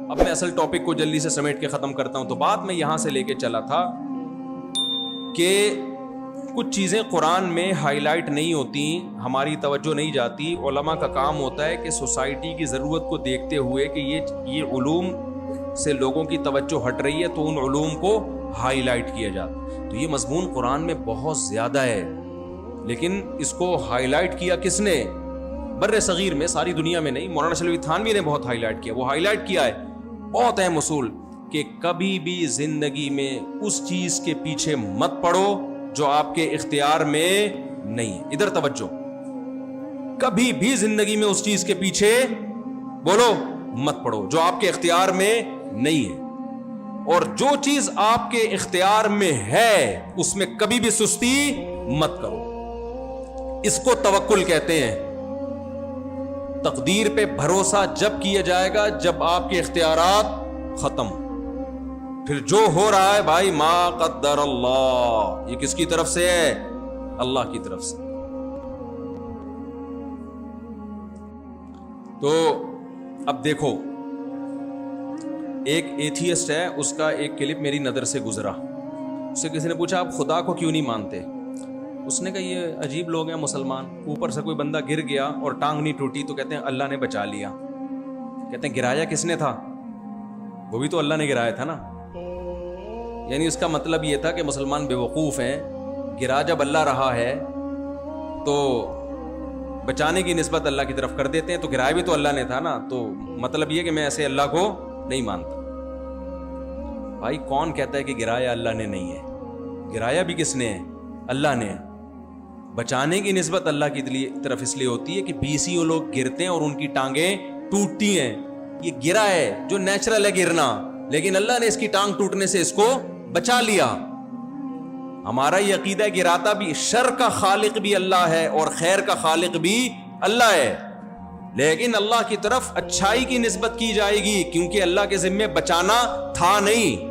اب میں اصل ٹاپک کو جلدی سے سمیٹ کے ختم کرتا ہوں. تو بات میں یہاں سے لے کے چلا تھا کہ کچھ چیزیں قرآن میں ہائی لائٹ نہیں ہوتی, ہماری توجہ نہیں جاتی. علماء کا کام ہوتا ہے کہ سوسائٹی کی ضرورت کو دیکھتے ہوئے کہ یہ علوم سے لوگوں کی توجہ ہٹ رہی ہے تو ان علوم کو ہائی لائٹ کیا جاتا. تو یہ مضمون قرآن میں بہت زیادہ ہے, لیکن اس کو ہائی لائٹ کیا کس نے؟ بر صغیر میں, ساری دنیا میں نہیں. مولانا شلوی تھانوی نے بہت ہائی لائٹ کیا. وہ ہائی لائٹ کیا ہے بہت اہم اصول کہ کبھی بھی زندگی میں اس چیز کے پیچھے مت پڑو جو آپ کے اختیار میں نہیں ہے. ادھر توجہ, کبھی بھی زندگی میں اس چیز کے پیچھے بولو مت پڑو جو آپ کے اختیار میں نہیں ہے, اور جو چیز آپ کے اختیار میں ہے اس میں کبھی بھی سستی مت کرو. اس کو توکل کہتے ہیں. تقدیر پہ بھروسہ جب کیا جائے گا جب آپ کے اختیارات ختم. پھر جو ہو رہا ہے بھائی ما قدر اللہ, یہ کس کی طرف سے ہے؟ اللہ کی طرف سے. تو اب دیکھو, ایک ایتھیسٹ ہے, اس کا ایک کلپ میری نظر سے گزرا. اس سے کسی نے پوچھا آپ خدا کو کیوں نہیں مانتے؟ اس نے کہا یہ عجیب لوگ ہیں مسلمان, اوپر سے کوئی بندہ گر گیا اور ٹانگ نہیں ٹوٹی تو کہتے ہیں اللہ نے بچا لیا. کہتے ہیں گرایا کس نے تھا؟ وہ بھی تو اللہ نے گرایا تھا نا. یعنی اس کا مطلب یہ تھا کہ مسلمان بے وقوف ہیں, گرا جب اللہ رہا ہے تو بچانے کی نسبت اللہ کی طرف کر دیتے ہیں, تو گرایا بھی تو اللہ نے تھا نا. تو مطلب یہ کہ میں ایسے اللہ کو نہیں مانتا. بھائی کون کہتا ہے کہ گرایا اللہ نے نہیں ہے؟ گرایا بھی کس نے ہے؟ اللہ نے. بچانے کی نسبت اللہ کی طرف اس لیے ہوتی ہے کہ بیسیوں لوگ گرتے ہیں اور ان کی ٹانگیں ٹوٹتی ہیں. یہ گرا ہے جو نیچرل ہے گرنا, لیکن اللہ نے اس کی ٹانگ ٹوٹنے سے اس کو بچا لیا. ہمارا یہ عقیدہ ہے گراتا بھی, شر کا خالق بھی اللہ ہے اور خیر کا خالق بھی اللہ ہے, لیکن اللہ کی طرف اچھائی کی نسبت کی جائے گی کیونکہ اللہ کے ذمے بچانا تھا نہیں.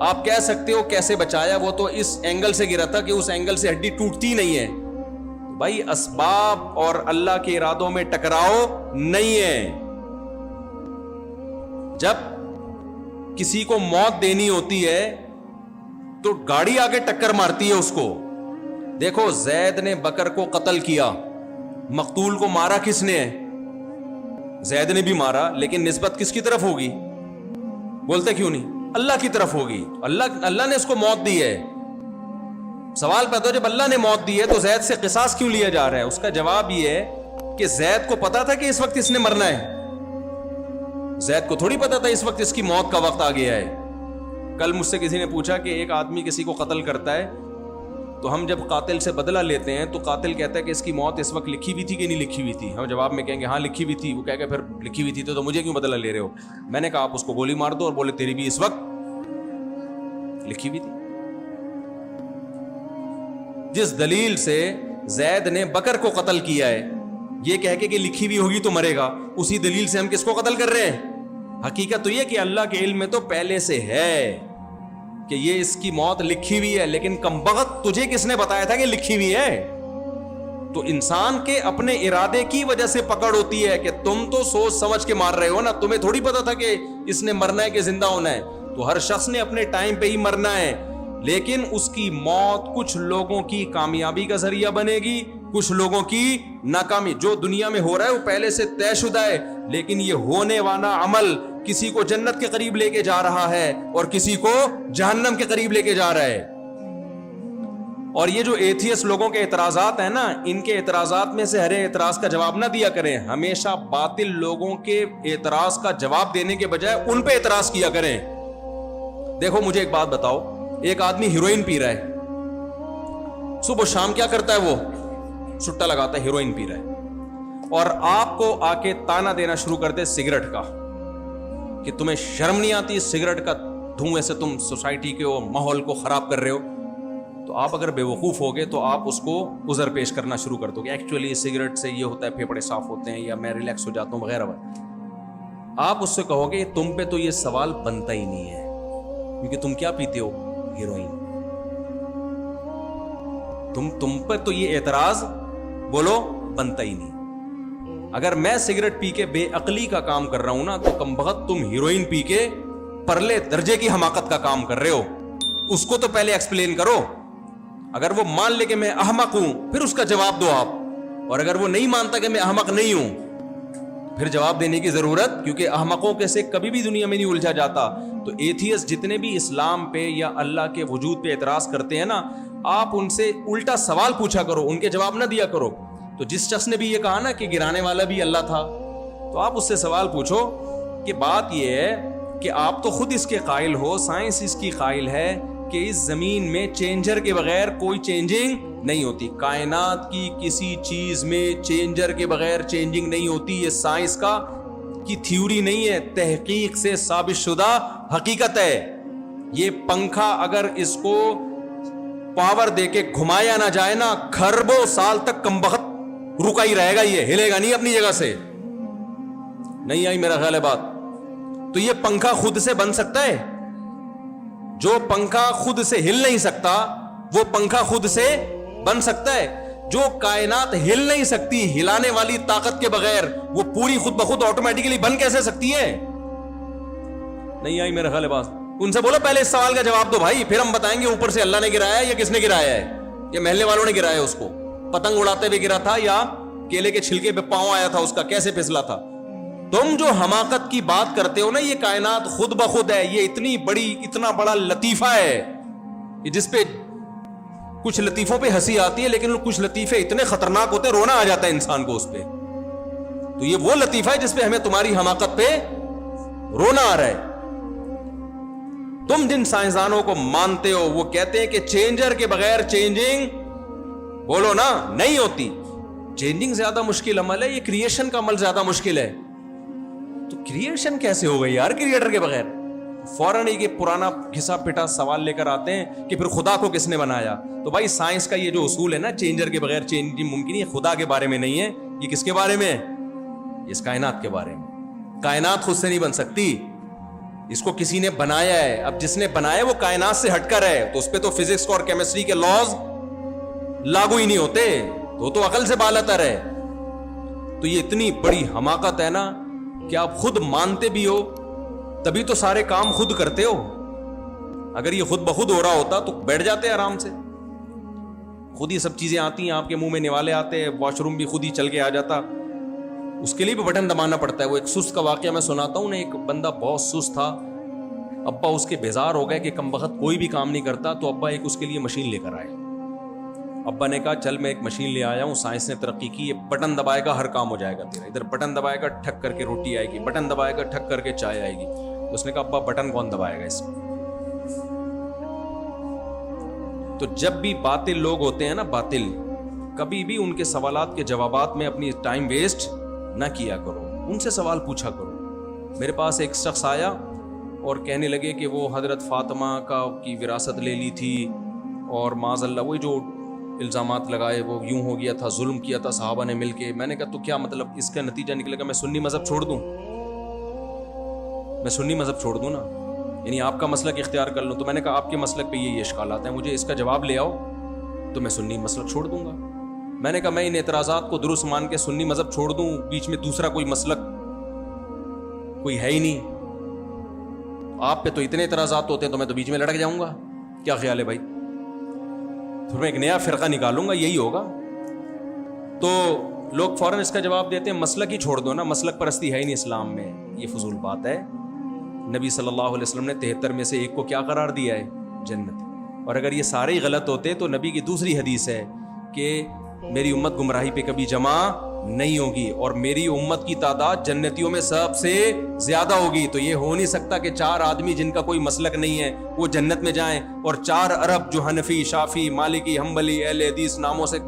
آپ کہہ سکتے ہو کیسے بچایا, وہ تو اس اینگل سے گرا تھا کہ اس اینگل سے ہڈی ٹوٹتی نہیں ہے. بھائی اسباب اور اللہ کے ارادوں میں ٹکراؤ نہیں ہے. جب کسی کو موت دینی ہوتی ہے تو گاڑی آگے ٹکر مارتی ہے اس کو. دیکھو زید نے بکر کو قتل کیا, مقتول کو مارا کس نے؟ زید نے بھی مارا, لیکن نسبت کس کی طرف ہوگی؟ بولتے کیوں نہیں؟ اللہ کی طرف ہوگی. اللہ نے اس کو موت دی ہے. سوال پیدا ہو جب اللہ نے موت دی ہے تو زید سے قصاص کیوں لیا جا رہا ہے؟ اس کا جواب یہ ہے کہ زید کو پتا تھا کہ اس وقت اس نے مرنا ہے. زید کو تھوڑی پتا تھا اس وقت اس کی موت کا وقت آ گیا ہے. کل مجھ سے کسی نے پوچھا کہ ایک آدمی کسی کو قتل کرتا ہے تو ہم جب قاتل سے بدلہ لیتے ہیں تو قاتل کہتا ہے کہ اس کی موت اس وقت لکھی ہوئی تھی کہ نہیں لکھی ہوئی تھی. ہم جواب میں کہیں گے ہاں لکھی ہوئی تھی. وہ کہے گا پھر لکھی ہوئی تھی تو مجھے کیوں بدلہ لے رہے ہو؟ میں نے کہا آپ اس کو گولی مار دو اور بولے تیری بھی اس وقت لکھی ہوئی تھی. جس دلیل سے زید نے بکر کو قتل کیا ہے یہ کہہ کے کہ لکھی ہوئی ہوگی تو مرے گا, اسی دلیل سے ہم کس کو قتل کر رہے ہیں؟ حقیقت تو یہ کہ اللہ کے علم میں تو پہلے سے ہے کہ یہ اس کی موت لکھی ہوئی ہے, لیکن کمبخت تجھے کس نے بتایا تھا کہ لکھی ہوئی ہے؟ تو انسان کے اپنے ارادے کی وجہ سے پکڑ ہوتی ہے کہ تم تو سوچ سمجھ کے مار رہے ہو نا, تمہیں تھوڑی پتا تھا کہ اس نے مرنا ہے کہ زندہ ہونا ہے. تو ہر شخص نے اپنے ٹائم پہ ہی مرنا ہے, لیکن اس کی موت کچھ لوگوں کی کامیابی کا ذریعہ بنے گی, کچھ لوگوں کی ناکامی. جو دنیا میں ہو رہا ہے وہ پہلے سے طے شدہ ہے, لیکن یہ ہونے والا عمل کسی کو جنت کے قریب لے کے جا رہا ہے اور کسی کو جہنم کے قریب لے کے جا رہا ہے. اور یہ جو ایتھیسٹ لوگوں کے اعتراضات ہیں نا, ان کے اعتراضات میں سے ہر اعتراض کا جواب نہ دیا کریں. ہمیشہ باطل لوگوں کے اعتراض کا جواب دینے کے بجائے ان پہ اعتراض کیا کریں. دیکھو مجھے ایک بات بتاؤ, ایک آدمی ہیروئن پی رہا ہے, صبح شام کیا کرتا ہے؟ وہ سٹا لگاتا ہے, ہیروئن پی رہا ہے, اور آپ کو آ کے تانا دینا شروع کر دے سگریٹ کا کہ تمہیں شرم نہیں آتی, سگریٹ کا دھوئیں سے تم سوسائٹی کے ماحول کو خراب کر رہے ہو. تو آپ اگر بے وقوف ہوگے تو آپ اس کو عذر پیش کرنا شروع کر دو کہ ایکچولی سگریٹ سے یہ ہوتا ہے پھیپھڑے صاف ہوتے ہیں یا میں ریلیکس ہو جاتا ہوں وغیرہ وغیرہ. آپ اس سے کہو گے تم پہ تو یہ سوال بنتا ہی نہیں ہے کیونکہ تم کیا پیتے ہو؟ ہیروئن. تم پر تو یہ اعتراض بولو بنتا ہی نہیں. اگر میں سگریٹ پی کے بے عقلی کا کام کر رہا ہوں نا، تو کم بخت تم ہیروئن پی کے پرلے درجے کی حماقت کا کام کر رہے ہو. اس کو تو پہلے ایکسپلین کرو. اگر وہ مان لے کہ میں احمق ہوں پھر اس کا جواب دو آپ. اور اگر وہ نہیں مانتا کہ میں احمق نہیں ہوں پھر جواب دینے کی ضرورت، کیونکہ احمقوں کے سے کبھی بھی دنیا میں نہیں الجھا جاتا. تو ایتھیسٹ جتنے بھی اسلام پہ یا اللہ کے وجود پہ اعتراض کرتے ہیں نا، آپ ان سے الٹا سوال پوچھا کرو، ان کے جواب نہ دیا کرو. تو جس شخص نے بھی یہ کہا نا کہ گرانے والا بھی اللہ تھا، تو آپ اس سے سوال پوچھو کہ بات یہ ہے کہ آپ تو خود اس کے قائل ہو، سائنس اس کی قائل ہے کہ اس زمین میں چینجر کے بغیر کوئی چینجنگ نہیں ہوتی. کائنات کی کسی چیز میں چینجر کے بغیر چینجنگ نہیں ہوتی. یہ سائنس کی تھیوری نہیں ہے، تحقیق سے ثابت شدہ حقیقت ہے. یہ پنکھا اگر اس کو پاور دے کے گھمایا نہ جائے نا، کھربوں سال تک کم بخت رکا ہی رہے گا، یہ ہلے گا نہیں اپنی جگہ سے. نہیں آئی میرا خیال ہے بات؟ تو یہ پنکھا خود سے بن سکتا ہے؟ جو پنکھا خود سے ہل نہیں سکتا وہ پنکھا خود سے بن سکتا ہے؟ جو کائنات ہل نہیں سکتی ہلانے والی طاقت کے بغیر، وہ پوری خود بخود آٹومیٹکلی بن کیسے سکتی ہے؟ نہیں آئی میرا خیال ہے بات؟ ان سے بولو پہلے اس سوال کا جواب دو بھائی، پھر ہم بتائیں گے اوپر سے اللہ نے گرایا ہے یا کس نے گرایا ہے. یہ محلے والوں نے گرایا اس کو، پتنگ اڑاتے ہوئے گرا تھا یا کیلے کے چھلکے پہ پاؤں آیا تھا اس کا، کیسے پھسلا تھا؟ تم جو حماقت کی بات کرتے ہو نا، یہ کائنات خود بخود ہے. یہ اتنا بڑا لطیفہ ہے جس پہ کچھ لطیفوں پہ ہنسی آتی ہے، لیکن کچھ لطیفے اتنے خطرناک ہوتے ہیں رونا آ جاتا ہے انسان کو اس پہ. تو یہ وہ لطیفہ ہے جس پہ ہمیں تمہاری حماقت پہ رونا آ رہا ہے. تم جن سائنسدانوں کو مانتے ہو وہ کہتے ہیں کہ چینجر کے بغیر چینجنگ بولو نا نہیں ہوتی. چینجنگ زیادہ مشکل عمل ہے، یہ کریشن کا عمل زیادہ مشکل ہے. تو کریشن کیسے ہو گئی یار کریٹر کے بغیر؟ فوراً ایک پرانا گھسا پٹا سوال لے کر آتے ہیں کہ پھر خدا کو کس نے بنایا. تو بھائی سائنس کا یہ جو اصول ہے نا، چینجر کے بغیر چینجنگ ممکن ہے، خدا کے بارے میں نہیں ہے. یہ کس کے بارے میں ہے؟ اس کائنات کے بارے میں. کائنات خود سے نہیں بن سکتی، اس کو کسی نے بنایا ہے. اب جس نے بنایا وہ کائنات سے ہٹ کر ہے، تو اس پہ تو فزکس اور کیمسٹری کے لاز لاگو ہی نہیں ہوتے، تو عقل سے بالاتر ہے. تو یہ اتنی بڑی حماقت ہے نا کہ آپ خود مانتے بھی ہو تبھی تو سارے کام خود کرتے ہو. اگر یہ خود بخود ہو رہا ہوتا تو بیٹھ جاتے آرام سے. خود ہی سب چیزیں آتی ہیں، آپ کے منہ میں نوالے آتے ہیں، واش روم بھی خود ہی چل کے آ جاتا. اس کے لیے بھی بٹن دبانا پڑتا ہے. وہ ایک سست کا واقعہ میں سناتا ہوں نا. ایک بندہ بہت سست تھا، ابا اس کے بیزار ہو گئے کہ کم وقت کوئی بھی کام نہیں کرتا، تو ابا ایک اس کے لیے مشین لے کر آئے. ابا نے کہا چل میں ایک مشین لے آیا ہوں، سائنس نے ترقی کی، یہ بٹن دبائے گا ہر کام ہو جائے گا تیرا. ادھر بٹن دبائے گا ٹھک کر کے روٹی آئے گی، بٹن دبائے گا ٹھک کر کے چائے آئے گی. تو اس نے کہا ابا بٹن کون دبائے گا اس میں؟ تو جب بھی باطل لوگ ہوتے ہیں نا، باطل، کبھی بھی ان کے سوالات کے جوابات میں اپنی ٹائم ویسٹ نہ کیا کرو، ان سے سوال پوچھا کرو. میرے پاس ایک شخص آیا اور کہنے لگے کہ وہ حضرت فاطمہ کی وراثت لے لی تھی، اور معاذ اللہ وہی جو الزامات لگائے وہ یوں ہو گیا تھا، ظلم کیا تھا صحابہ نے مل کے. میں نے کہا تو کیا مطلب اس کا نتیجہ نکلے گا میں سنی مذہب چھوڑ دوں؟ میں سنی مذہب چھوڑ دوں نا، یعنی آپ کا مسلک اختیار کر لوں؟ تو میں نے کہا آپ کے مسلک پہ یہ اشکالات ہیں، مجھے اس کا جواب لے آؤ تو میں سنی مسلک چھوڑ دوں گا. میں نے کہا میں ان اعتراضات کو درست مان کے سنی مذہب چھوڑ دوں، بیچ میں دوسرا کوئی مسلک کوئی ہے ہی نہیں. آپ پہ تو اتنے اعتراضات ہوتے ہیں تو میں تو بیچ میں لڑک جاؤں گا. کیا خیال ہے بھائی؟ پھر میں ایک نیا فرقہ نکالوں گا، یہی ہوگا. تو لوگ فوراً اس کا جواب دیتے ہیں مسلک ہی چھوڑ دو نا، مسلک پرستی ہے ہی نہیں اسلام میں. یہ فضول بات ہے. نبی صلی اللہ علیہ وسلم نے 73 میں سے ایک کو کیا قرار دیا ہے؟ جنت. اور اگر یہ سارے ہی غلط ہوتے تو نبی کی دوسری حدیث ہے کہ میری امت گمراہی پہ کبھی جمع نہیں ہوگی اور میری امت کی تعداد جنتیوں میں سب سے زیادہ ہوگی. تو یہ ہو نہیں سکتا کہ 4 آدمی جن کا کوئی مسلک نہیں ہے وہ جنت میں جائیں، اور 4 ارب جو حنفی، شافی، مالکی، حنبلی، اہل حدیث ناموں سے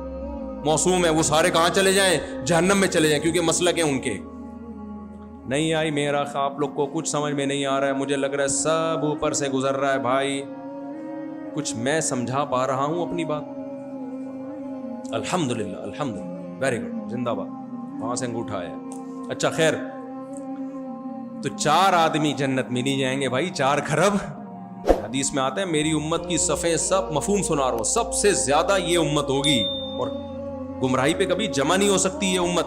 موسوم ہے وہ سارے کہاں چلے جائیں؟ جہنم میں چلے جائیں، کیونکہ مسلک ہیں ان کے. نہیں آئی میرا آپ لوگ کو کچھ سمجھ میں نہیں آ رہا ہے. مجھے لگ رہا ہے سب اوپر سے گزر رہا ہے بھائی. کچھ میں سمجھا پا رہا ہوں اپنی بات؟ الحمدللہ الحمدللہ، ویری گڈ، زندہ باد. وہاں سے انگوٹھا آیا. اچھا خیر، تو 4 آدمی جنت میں نہیں جائیں گے بھائی، 4 کھرب. حدیث میں آتا ہے میری امت کی صفیں سب مفہوم سنا رہا ہوں، سب سے زیادہ یہ امت ہوگی اور گمراہی پہ کبھی جمع نہیں ہو سکتی یہ امت.